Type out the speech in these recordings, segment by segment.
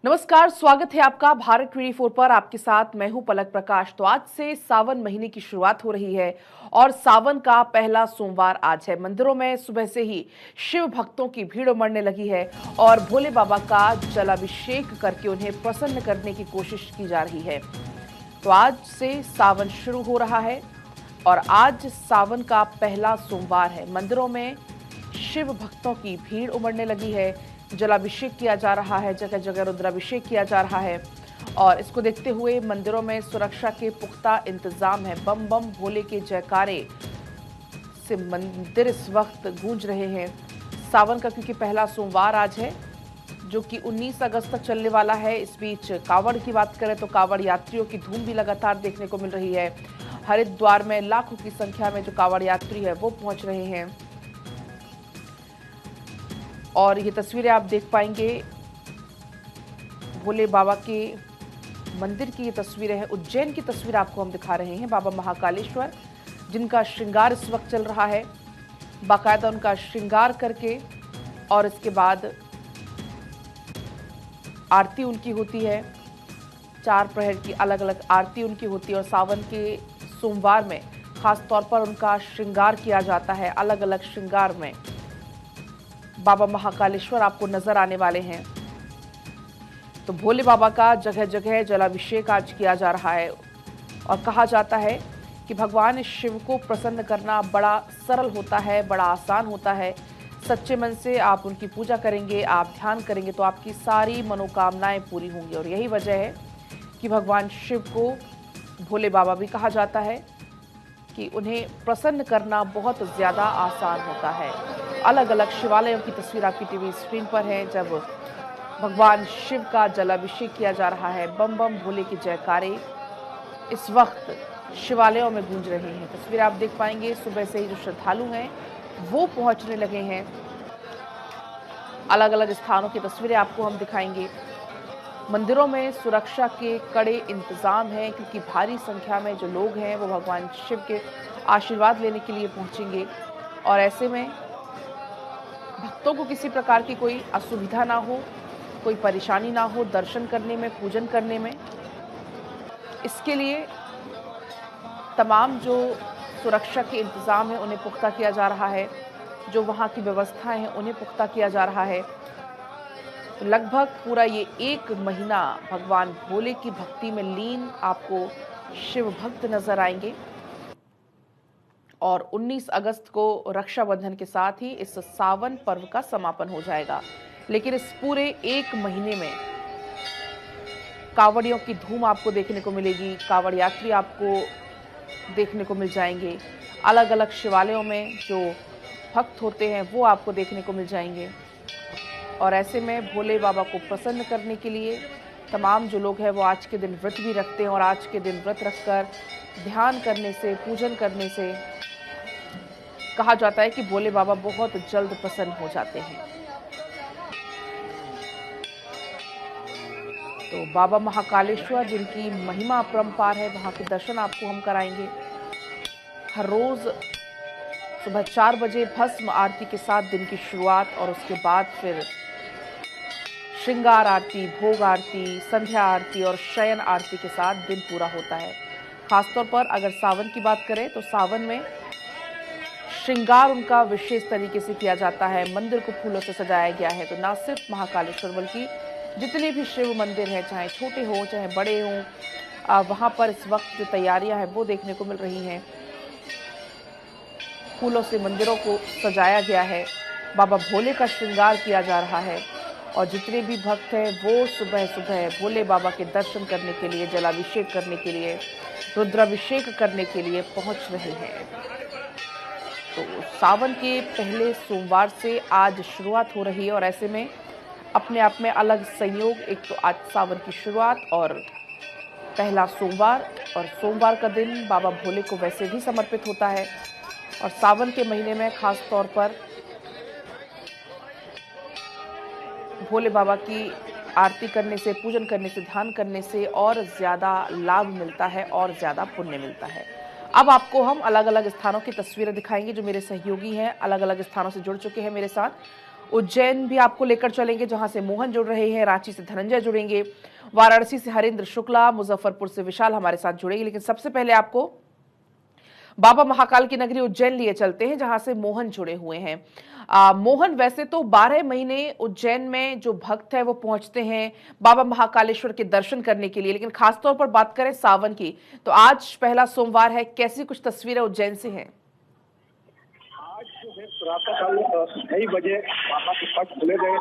नमस्कार, स्वागत है आपका भारत 24 पर। आपके साथ मैं हूं पलक प्रकाश। तो आज से सावन महीने की शुरुआत हो रही है और सावन का पहला सोमवार आज है। मंदिरों में सुबह से ही शिव भक्तों की भीड़ उमड़ने लगी है और भोले बाबा का जलाभिषेक करके उन्हें प्रसन्न करने की कोशिश की जा रही है। तो आज से सावन शुरू हो रहा है और आज सावन का पहला सोमवार है। मंदिरों में शिव भक्तों की भीड़ उमड़ने लगी है, जलाभिषेक किया जा रहा है, जगह जगह रुद्राभिषेक किया जा रहा है और इसको देखते हुए मंदिरों में सुरक्षा के पुख्ता इंतजाम है। बम बम भोले के जयकारे से मंदिर इस वक्त गूंज रहे हैं। सावन का क्योंकि पहला सोमवार आज है, जो कि 19 अगस्त तक चलने वाला है। इस बीच कांवड़ की बात करें तो कांवड़ यात्रियों की धूम भी लगातार देखने को मिल रही है। हरिद्वार में लाखों की संख्या में जो कांवड़ यात्री है वो पहुंच रहे हैं और ये तस्वीरें आप देख पाएंगे भोले बाबा के मंदिर की। ये तस्वीरें हैं उज्जैन की तस्वीर आपको हम दिखा रहे हैं। बाबा महाकालेश्वर जिनका श्रृंगार इस वक्त चल रहा है, बाकायदा उनका श्रृंगार करके और इसके बाद आरती उनकी होती है। 4 प्रहर की अलग अलग आरती उनकी होती है और सावन के सोमवार में खास तौर पर उनका श्रृंगार किया जाता है। अलग अलग श्रृंगार में बाबा महाकालेश्वर आपको नजर आने वाले हैं। तो भोले बाबा का जगह जगह जलाभिषेक आज किया जा रहा है और कहा जाता है कि भगवान शिव को प्रसन्न करना बड़ा सरल होता है, बड़ा आसान होता है। सच्चे मन से आप उनकी पूजा करेंगे, आप ध्यान करेंगे तो आपकी सारी मनोकामनाएं पूरी होंगी। और यही वजह है कि भगवान शिव को भोले बाबा भी कहा जाता है कि उन्हें प्रसन्न करना बहुत ज़्यादा आसान होता है। अलग अलग शिवालयों की तस्वीर आपकी टीवी स्क्रीन पर है, जब भगवान शिव का जलाभिषेक किया जा रहा है। बम बम भोले के जयकारे इस वक्त शिवालयों में गूंज रहे हैं। तस्वीर आप देख पाएंगे, सुबह से ही जो श्रद्धालु हैं वो पहुंचने लगे हैं। अलग अलग स्थानों की तस्वीरें आपको हम दिखाएंगे। मंदिरों में सुरक्षा के कड़े इंतजाम हैं क्योंकि भारी संख्या में जो लोग हैं वो भगवान शिव के आशीर्वाद लेने के लिए पहुंचेंगे और ऐसे में भक्तों को किसी प्रकार की कोई असुविधा ना हो, कोई परेशानी ना हो दर्शन करने में, पूजन करने में। इसके लिए तमाम जो सुरक्षा के इंतजाम है उन्हें पुख्ता किया जा रहा है। जो वहाँ की व्यवस्थाएं हैं उन्हें पुख्ता किया जा रहा है। लगभग पूरा ये 1 महीना भगवान भोले की भक्ति में लीन आपको शिव भक्त नजर आएंगे और 19 अगस्त को रक्षाबंधन के साथ ही इस सावन पर्व का समापन हो जाएगा। लेकिन इस पूरे 1 महीने में कांवड़ियों की धूम आपको देखने को मिलेगी, कांवड़ यात्री आपको देखने को मिल जाएंगे। अलग अलग शिवालयों में जो भक्त होते हैं वो आपको देखने को मिल जाएंगे और ऐसे में भोले बाबा को प्रसन्न करने के लिए तमाम जो लोग हैं वो आज के दिन व्रत भी रखते हैं और आज के दिन व्रत रखकर ध्यान करने से, पूजन करने से कहा जाता है कि भोले बाबा बहुत जल्द प्रसन्न हो जाते हैं। तो बाबा महाकालेश्वर जिनकी महिमा अपरंपार है, वहां के दर्शन आपको हम कराएंगे। हर रोज सुबह 4 बजे भस्म आरती के साथ दिन की शुरुआत और उसके बाद फिर श्रृंगार आरती, भोग आरती, संध्या आरती और शयन आरती के साथ दिन पूरा होता है। खासतौर पर अगर सावन की बात करें तो सावन में श्रृंगार उनका विशेष तरीके से किया जाता है। मंदिर को फूलों से सजाया गया है। तो न सिर्फ महाकालेश्वर बल्कि जितने भी शिव मंदिर हैं, चाहे छोटे हों चाहे बड़े हों, वहाँ पर इस वक्त जो तैयारियां हैं वो देखने को मिल रही हैं। फूलों से मंदिरों को सजाया गया है, बाबा भोले का श्रृंगार किया जा रहा है और जितने भी भक्त हैं वो सुबह सुबह भोले बाबा के दर्शन करने के लिए, जलाभिषेक करने के लिए, रुद्राभिषेक करने के लिए पहुंच रहे हैं। तो सावन के पहले सोमवार से आज शुरुआत हो रही है और ऐसे में अपने आप में अलग संयोग, एक तो आज सावन की शुरुआत और पहला सोमवार, और सोमवार का दिन बाबा भोले को वैसे भी समर्पित होता है और सावन के महीने में खास तौर पर भोले बाबा की आरती करने से, पूजन करने से, ध्यान करने से और ज़्यादा लाभ मिलता है और ज़्यादा पुण्य मिलता है। अब आपको हम अलग अलग स्थानों की तस्वीरें दिखाएंगे। जो मेरे सहयोगी हैं अलग अलग स्थानों से जुड़ चुके हैं मेरे साथ उज्जैन भी आपको लेकर चलेंगे, जहां से मोहन जुड़ रहे हैं, रांची से धनंजय जुड़ेंगे, वाराणसी से हरेंद्र शुक्ला, मुजफ्फरपुर से विशाल हमारे साथ जुड़ेंगे। लेकिन सबसे पहले आपको बाबा महाकाल की नगरी उज्जैन लिए चलते हैं, जहां से मोहन जुड़े हुए हैं। मोहन, वैसे तो 12 महीने उज्जैन में जो भक्त है वो पहुंचते हैं बाबा महाकालेश्वर के दर्शन करने के लिए, लेकिन खासतौर पर बात करें सावन की, तो आज पहला सोमवार है, कैसी कुछ तस्वीरें उज्जैन से हैं? प्रातःकाल 6 बजे बाबा के पट खुले गए।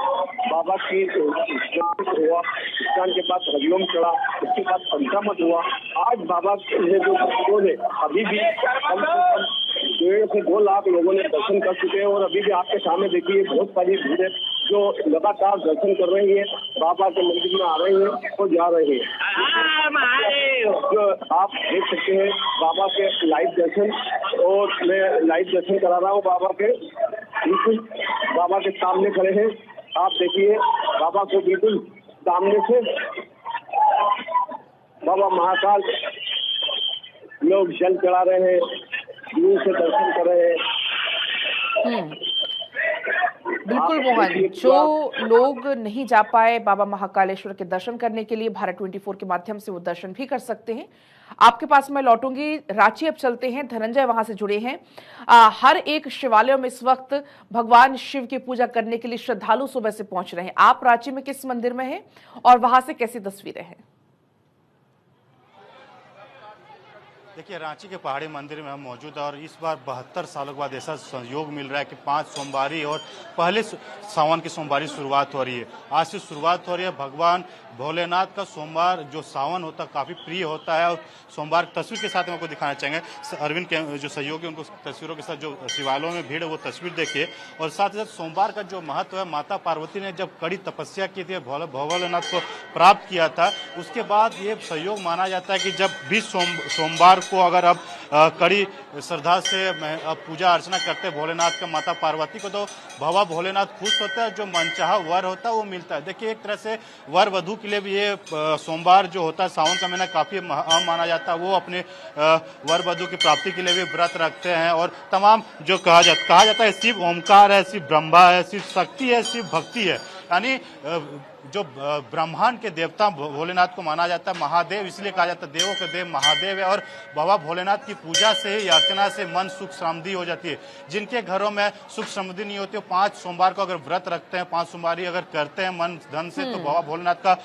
बाबा की हुआ, स्नान के बाद हरिओम चढ़ा, उसके बाद पंचामृत हुआ। आज बाबा ने जो भक्तों ने अभी भी कम से कम 1.5 से 2 लाख लोगों ने दर्शन कर चुके हैं और अभी भी आपके सामने देखिए बहुत सारी भीड़ है जो लगातार दर्शन कर रही है, बाबा के मंदिर में आ रही है और जा रही है। जो आप देख सकते हैं बाबा के लाइव दर्शन, और मैं लाइव दर्शन करा रहा हूँ बाबा के, बिल्कुल बाबा के सामने खड़े हैं। आप देखिए बाबा को बिल्कुल सामने से बाबा महाकाल लोग जल चढ़ा रहे हैं, दूर से दर्शन कर रहे हैं। बिल्कुल मोहन, जो लोग नहीं जा पाए बाबा महाकालेश्वर के दर्शन करने के लिए, भारत 24 के माध्यम से वो दर्शन भी कर सकते हैं। आपके पास मैं लौटूंगी, रांची अब चलते हैं, धनंजय वहां से जुड़े हैं। हर एक शिवालयों में इस वक्त भगवान शिव की पूजा करने के लिए श्रद्धालु सुबह से पहुंच रहे हैं। आप रांची में किस मंदिर में हैं और वहां से कैसी तस्वीरें हैं? देखिए, रांची के पहाड़ी मंदिर में हम मौजूद है और इस बार 72 सालों के बाद ऐसा संयोग मिल रहा है कि 5 सोमवारी और पहले सावन की सोमवारी शुरुआत हो रही है। आज से शुरुआत हो रही है। भगवान भोलेनाथ का सोमवार जो सावन होता है काफ़ी प्रिय होता है और सोमवार तस्वीर के साथ हम आपको दिखाना चाहेंगे। अरविंद के जो सहयोगी उनको तस्वीरों के साथ जो शिवालयों में भीड़ है वो तस्वीर देखिए। और साथ ही साथ सोमवार का जो महत्व है, माता पार्वती ने जब कड़ी तपस्या की थी, भोलेनाथ को प्राप्त किया था, उसके बाद ये सहयोग माना जाता है कि जब भी सोमवार को अगर अब कड़ी श्रद्धा से पूजा अर्चना करते हैं भोलेनाथ का, माता पार्वती को, तो बाबा भोलेनाथ खुश होता है, जो मनचाहा वर होता है वो मिलता है। देखिए, एक तरह से वर वधू के लिए भी ये सोमवार जो होता है, सावन का महीना काफी अहम माना जाता है। वो अपने वर वधू की प्राप्ति के लिए भी व्रत रखते हैं और तमाम जो कहा जाता है शिव ओमकार है, शिव ब्रह्मा है, शिव शक्ति है, शिव भक्ति है, यानी जो ब्रह्मांड के देवता भोलेनाथ को माना जाता है महादेव, इसलिए कहा जाता है देवों के देव महादेव है। और बाबा भोलेनाथ की पूजा से ही, अर्चना से मन सुख समृद्धि हो जाती है। जिनके घरों में सुख समृद्धि नहीं होती, 5 सोमवार को अगर व्रत रखते हैं, 5 सोमवारी अगर करते हैं मन धन से, तो बाबा भोलेनाथ का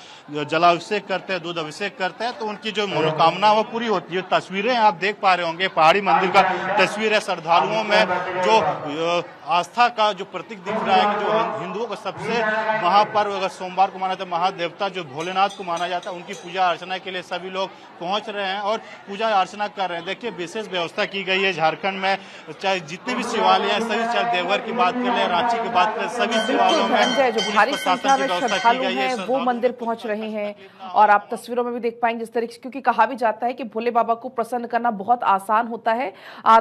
जलाभिषेक करते हैं, दूध अभिषेक करते हैं, तो उनकी जो मनोकामना वो पूरी होती है। तस्वीरें आप देख पा रहे होंगे, पहाड़ी मंदिर का तस्वीर है। श्रद्धालुओं में जो आस्था का जो प्रतीक दिख रहा है कि जो हिंदुओं का सबसे महापर्व अगर सोमवार को माना जाता है, महादेवता जो भोलेनाथ को माना जाता है, उनकी पूजा अर्चना के लिए सभी लोग पहुंच रहे हैं और पूजा अर्चना कर रहे हैं। देखिए, विशेष व्यवस्था की गई है झारखंड में, चाहे जितने भी शिवालय हैं सभी, चाहे देवघर की बात कर ले, रांची की बात कर, सभी शिवालयों में जो भारी संख्या में श्रद्धालु हैं वो मंदिर पहुंच रहे हैं। और आप तस्वीरों में भी देख पाएंगे जिस तरीके से, क्योंकि कहा भी जाता है कि भोले बाबा को प्रसन्न करना बहुत आसान होता है।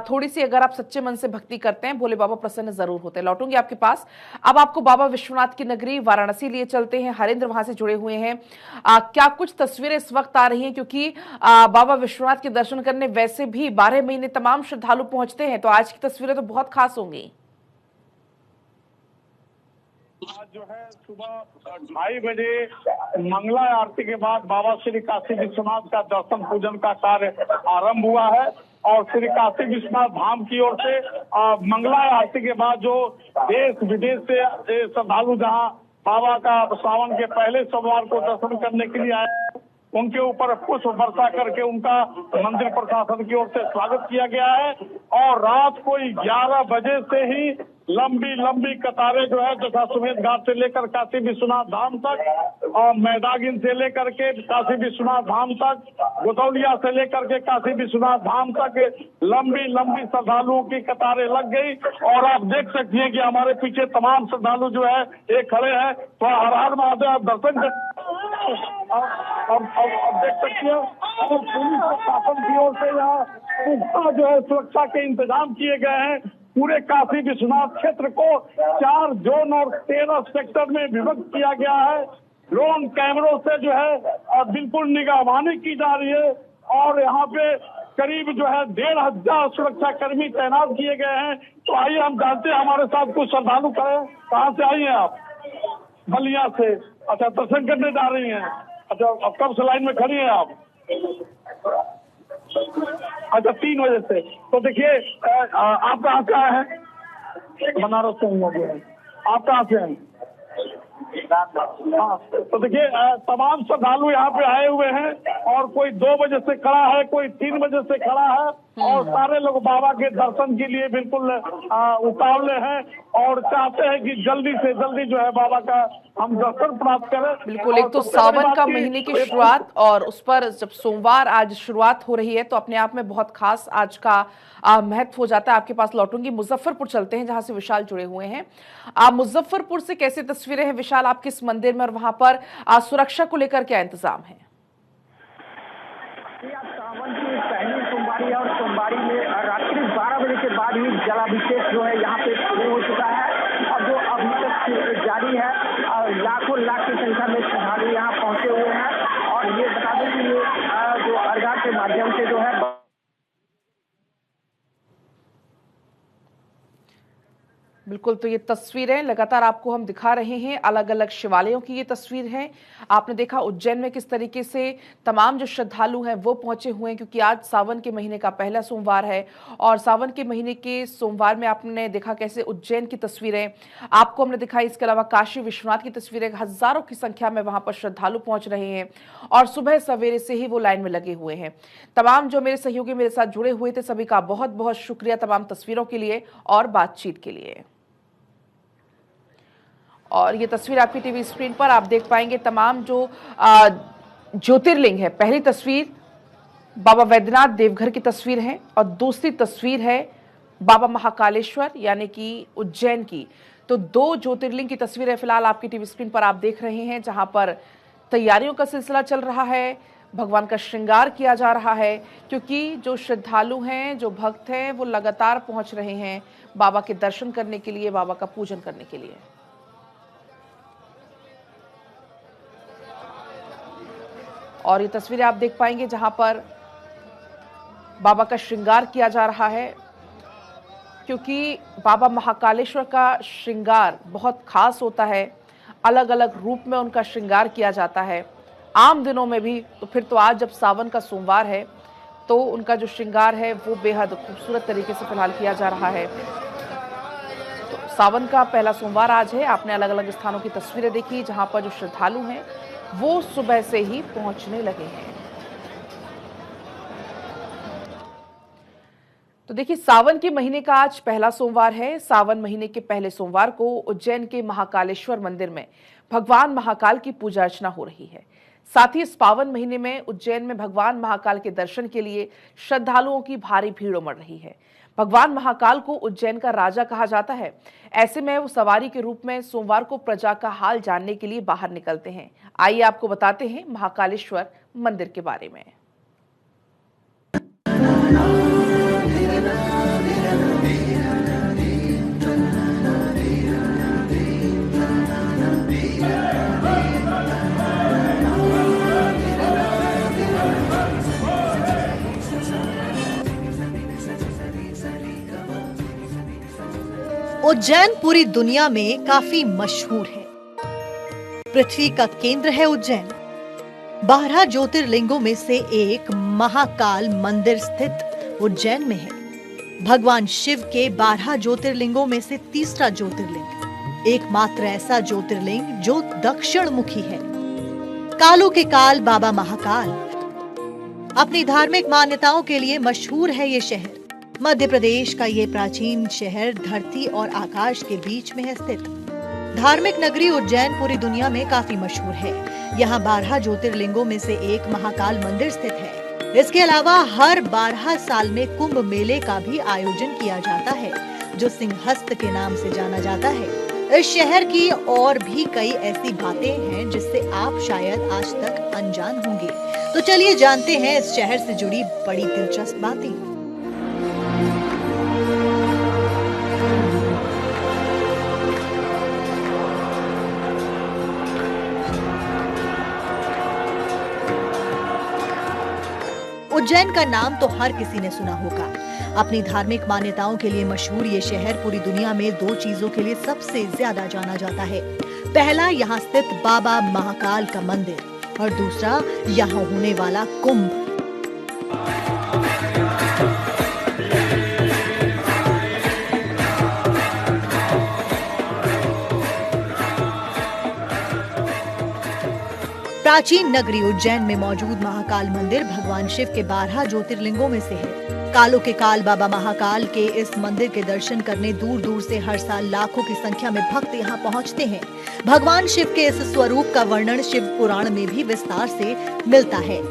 थोड़ी सी अगर आप सच्चे मन से भक्ति करते हैं, भोले बाबा प्रसन्न जरूर होते हैं। लौटूंगी आपके पास। अब आपको बाबा विश्वनाथ की नगरी वाराणसी लिए चलते हैं, हरेंद्र वहां से जुड़े हुए हैं। क्या कुछ तस्वीरें इस वक्त आ रही हैं, क्योंकि बाबा विश्वनाथ के दर्शन करने वैसे भी 12 महीने तमाम श्रद्धालु पहुंचते हैं, तो आज की तस्वीरें तो बहुत खास होंगी। आज जो है सुबह 2:30 बजे मंगला आरती के बाद बाबा श्री काशी विश्वनाथ का दर्शन पूजन का कार्य आरंभ हुआ है और श्री काशी विश्वनाथ धाम की ओर से मंगला आरती के बाद जो देश विदेश से श्रद्धालु जहां बाबा का सावन के पहले सोमवार को दर्शन करने के लिए आए, उनके ऊपर पुष्प वर्षा करके उनका मंदिर प्रशासन की ओर से स्वागत किया गया है। और रात को 11 बजे से ही लंबी कतारें जो है दशाश्वमेध घाट से लेकर काशी विश्वनाथ धाम तक और मैदागिन से लेकर के काशी विश्वनाथ धाम तक, गोदौलिया से लेकर के काशी विश्वनाथ धाम तक लंबी श्रद्धालुओं की कतारें लग गई। और आप देख सकते हैं कि हमारे पीछे तमाम श्रद्धालु जो है एक खड़े हैं, तो हर हर महादेव आप दर्शन कर अब देख सकते हैं। और पुलिस प्रशासन की ओर से यहाँ पुख्ता जो है सुरक्षा के इंतजाम किए गए हैं। पूरे काशी विश्वनाथ क्षेत्र को 4 जोन और 13 सेक्टर में विभक्त किया गया है। ड्रोन कैमरों से जो है बिल्कुल निगरानी की जा रही है और यहाँ पे करीब जो है 1500 सुरक्षा कर्मी तैनात किए गए हैं। तो आइए हम जानते हैं, हमारे साथ कुछ श्रद्धालु करें। कहाँ से आई हैं आप? बलिया से। अच्छा, दर्शन करने जा रही हैं? अच्छा, अब कब से लाइन में खड़ी हैं आप? अच्छा, 3 बजे से। तो देखिए, आप कहाँ से आए हैं? बनारस से हैं। आप कहाँ से हैं? हाँ, तो देखिए तमाम श्रद्धालु यहाँ पे आए हुए हैं और कोई 2 बजे से खड़ा है, कोई 3 बजे से खड़ा है और सारे लोग बाबा के दर्शन के लिए बिल्कुल उतावले हैं और चाहते हैं कि जल्दी से जल्दी जो है बाबा का हम दर्शन प्राप्त करें। बिल्कुल, एक तो सावन का महीने की शुरुआत और उस पर जब सोमवार आज शुरुआत हो रही है तो अपने आप में बहुत खास आज का महत्व हो जाता है। आपके पास लौटूंगी, मुजफ्फरपुर चलते हैं जहां से विशाल जुड़े हुए हैं। मुजफ्फरपुर से कैसी तस्वीरें हैं विशाल, आप किस मंदिर में और वहां पर सुरक्षा को लेकर क्या इंतजाम है? सावन की पहली सोमवारी और सोमवारी में रात्रि 12 बजे के बाद ही जलाभिषेक जो है यहाँ पे शुरू हो चुका है और जो अभी तक जारी है। लाखों लाख की संख्या में श्रद्धालु यहाँ पहुंचे हुए हैं और ये बता दें कि ये जो अर्घा के माध्यम से जो है बिल्कुल, तो ये तस्वीरें लगातार आपको हम दिखा रहे हैं, अलग अलग शिवालयों की ये तस्वीर है। आपने देखा उज्जैन में किस तरीके से तमाम जो श्रद्धालु हैं वो पहुंचे हुए हैं, क्योंकि आज सावन के महीने का पहला सोमवार है और सावन के महीने के सोमवार में आपने देखा कैसे उज्जैन की तस्वीरें आपको हमने दिखाई। इसके अलावा काशी विश्वनाथ की तस्वीरें, हजारों की संख्या में वहां पर श्रद्धालु पहुंच रहे हैं और सुबह सवेरे से ही वो लाइन में लगे हुए हैं। तमाम जो मेरे सहयोगी मेरे साथ जुड़े हुए थे सभी का बहुत बहुत शुक्रिया तमाम तस्वीरों के लिए और बातचीत के लिए। और ये तस्वीर आपकी टीवी स्क्रीन पर आप देख पाएंगे तमाम जो ज्योतिर्लिंग है। पहली तस्वीर बाबा वैद्यनाथ देवघर की तस्वीर है और दूसरी तस्वीर है बाबा महाकालेश्वर यानी कि उज्जैन की। तो 2 ज्योतिर्लिंग की तस्वीरें फिलहाल आपकी टीवी स्क्रीन पर आप देख रहे हैं, जहां पर तैयारियों का सिलसिला चल रहा है, भगवान का श्रृंगार किया जा रहा है, क्योंकि जो श्रद्धालु हैं, जो भक्त हैं, वो लगातार पहुंच रहे हैं बाबा के दर्शन करने के लिए, बाबा का पूजन करने के लिए। और ये तस्वीरें आप देख पाएंगे जहां पर बाबा का श्रृंगार किया जा रहा है, क्योंकि बाबा महाकालेश्वर का श्रृंगार बहुत खास होता है। अलग अलग रूप में उनका श्रृंगार किया जाता है आम दिनों में भी, तो फिर तो आज जब सावन का सोमवार है तो उनका जो श्रृंगार है वो बेहद खूबसूरत तरीके से फिलहाल किया जा रहा है। तो सावन का पहला सोमवार आज है। आपने अलग अलग स्थानों की तस्वीरें देखी जहां पर जो श्रद्धालु हैं वो सुबह से ही पहुंचने लगे हैं। तो देखिए, सावन के महीने का आज पहला सोमवार है। सावन महीने के पहले सोमवार को उज्जैन के महाकालेश्वर मंदिर में भगवान महाकाल की पूजा अर्चना हो रही है। साथ ही इस पावन महीने में उज्जैन में भगवान महाकाल के दर्शन के लिए श्रद्धालुओं की भारी भीड़ उमड़ रही है। भगवान महाकाल को उज्जैन का राजा कहा जाता है। ऐसे में वो सवारी के रूप में सोमवार को प्रजा का हाल जानने के लिए बाहर निकलते हैं। आइए आपको बताते हैं महाकालेश्वर मंदिर के बारे में। उज्जैन पूरी दुनिया में काफी मशहूर है। पृथ्वी का केंद्र है उज्जैन। 12 ज्योतिर्लिंगों में से एक महाकाल मंदिर स्थित उज्जैन में है। भगवान शिव के 12 ज्योतिर्लिंगों में से तीसरा ज्योतिर्लिंग, एकमात्र ऐसा ज्योतिर्लिंग जो दक्षिण मुखी है। कालों के काल बाबा महाकाल। अपनी धार्मिक मान्यताओं के लिए मशहूर है ये शहर। मध्य प्रदेश का ये प्राचीन शहर धरती और आकाश के बीच में है स्थित। धार्मिक नगरी उज्जैन पूरी दुनिया में काफी मशहूर है। यहाँ 12 ज्योतिर्लिंगों में से एक महाकाल मंदिर स्थित है। इसके अलावा हर 12 साल में कुंभ मेले का भी आयोजन किया जाता है, जो सिंहस्थ के नाम से जाना जाता है। इस शहर की और भी कई ऐसी बातें हैं जिससे आप शायद आज तक अनजान होंगे। तो चलिए जानते हैं इस शहर से जुड़ी बड़ी दिलचस्प बातें। उज्जैन का नाम तो हर किसी ने सुना होगा। अपनी धार्मिक मान्यताओं के लिए मशहूर ये शहर पूरी दुनिया में 2 चीजों के लिए सबसे ज्यादा जाना जाता है। पहला, यहाँ स्थित बाबा महाकाल का मंदिर, और दूसरा यहाँ होने वाला कुंभ। प्राचीन नगरी उज्जैन में मौजूद महाकाल मंदिर भगवान शिव के 12 ज्योतिर्लिंगों में से है। कालों के काल बाबा महाकाल के इस मंदिर के दर्शन करने दूर दूर से हर साल लाखों की संख्या में भक्त यहाँ पहुँचते हैं। भगवान शिव के इस स्वरूप का वर्णन शिव पुराण में भी विस्तार से मिलता है।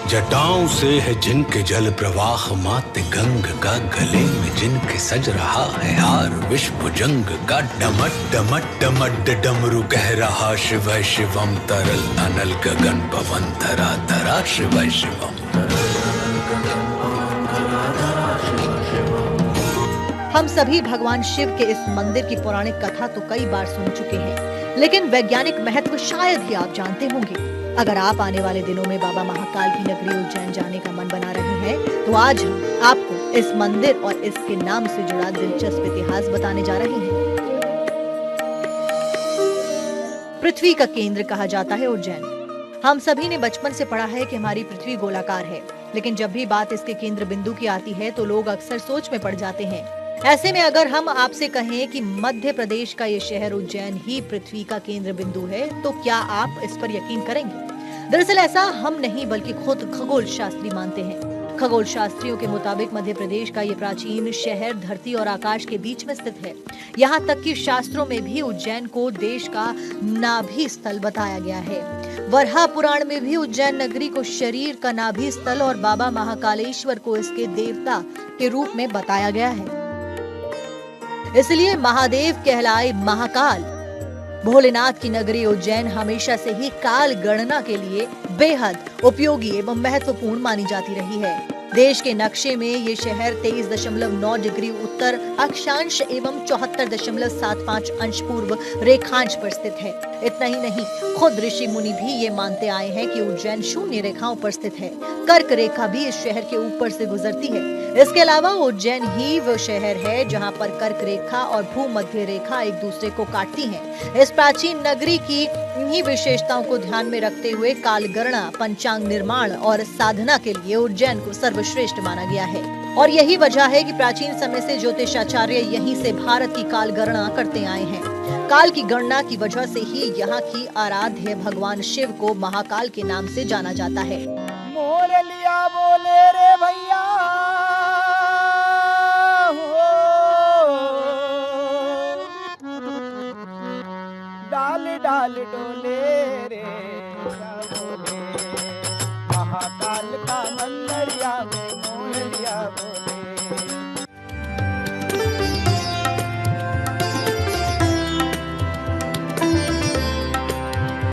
जटाओं से है जिनके जल प्रवाह, मात गंग का गले में जिनके सज रहा है हार, विश्व जंग का डमट डमट डमट डमरू कह रहा शिव शिवम, तरल अनल गगन पवन धरा धरा शिव शिवम। हम सभी भगवान शिव के इस मंदिर की पौराणिक कथा तो कई बार सुन चुके हैं, लेकिन वैज्ञानिक महत्व शायद ही आप जानते होंगे। अगर आप आने वाले दिनों में बाबा महाकाल की नगरी उज्जैन जाने का मन बना रहे हैं, तो आज हम आपको इस मंदिर और इसके नाम से जुड़ा दिलचस्प इतिहास बताने जा रहे हैं। पृथ्वी का केंद्र कहा जाता है उज्जैन। हम सभी ने बचपन से पढ़ा है कि हमारी पृथ्वी गोलाकार है, लेकिन जब भी बात इसके केंद्र बिंदु की आती है तो लोग अक्सर सोच में पड़ जाते हैं। ऐसे में अगर हम आपसे कहें कि मध्य प्रदेश का ये शहर उज्जैन ही पृथ्वी का केंद्र बिंदु है, तो क्या आप इस पर यकीन करेंगे? दरअसल ऐसा हम नहीं बल्कि खुद खगोल शास्त्री मानते हैं। खगोल शास्त्रियों के मुताबिक मध्य प्रदेश का ये प्राचीन शहर धरती और आकाश के बीच में स्थित है। यहाँ तक कि शास्त्रों में भी उज्जैन को देश का नाभि स्थल बताया गया है। वराह पुराण में भी उज्जैन नगरी को शरीर का नाभि स्थल और बाबा महाकालेश्वर को इसके देवता के रूप में बताया गया है। इसलिए महादेव कहलाए महाकाल। भोलेनाथ की नगरी उज्जैन हमेशा से ही काल गणना के लिए बेहद उपयोगी एवं महत्वपूर्ण मानी जाती रही है। देश के नक्शे में ये शहर 23.9 डिग्री उत्तर अक्षांश एवं 74.75 अंश पूर्व रेखांश पर स्थित है। इतना ही नहीं, खुद ऋषि मुनि भी ये मानते आए हैं कि उज्जैन शून्य रेखाओं पर स्थित है। कर्क रेखा भी इस शहर के ऊपर से गुजरती है। इसके अलावा उज्जैन ही वो शहर है जहां पर कर्क रेखा और भूमध्य रेखा एक दूसरे को काटती हैं। इस प्राचीन नगरी की इन्हीं विशेषताओं को ध्यान में रखते हुए कालगणना, पंचांग निर्माण और साधना के लिए उज्जैन को सर्वश्रेष्ठ माना गया है। और यही वजह है कि प्राचीन समय से ज्योतिषाचार्य यहीं से भारत की काल गणना करते आए हैं। काल की गणना की वजह से ही यहाँ की आराध्य भगवान शिव को महाकाल के नाम से जाना जाता है। मोरे लिया बोले रे भैया, डाल डाल डोले रे बोले, महाकाल का मंदिर या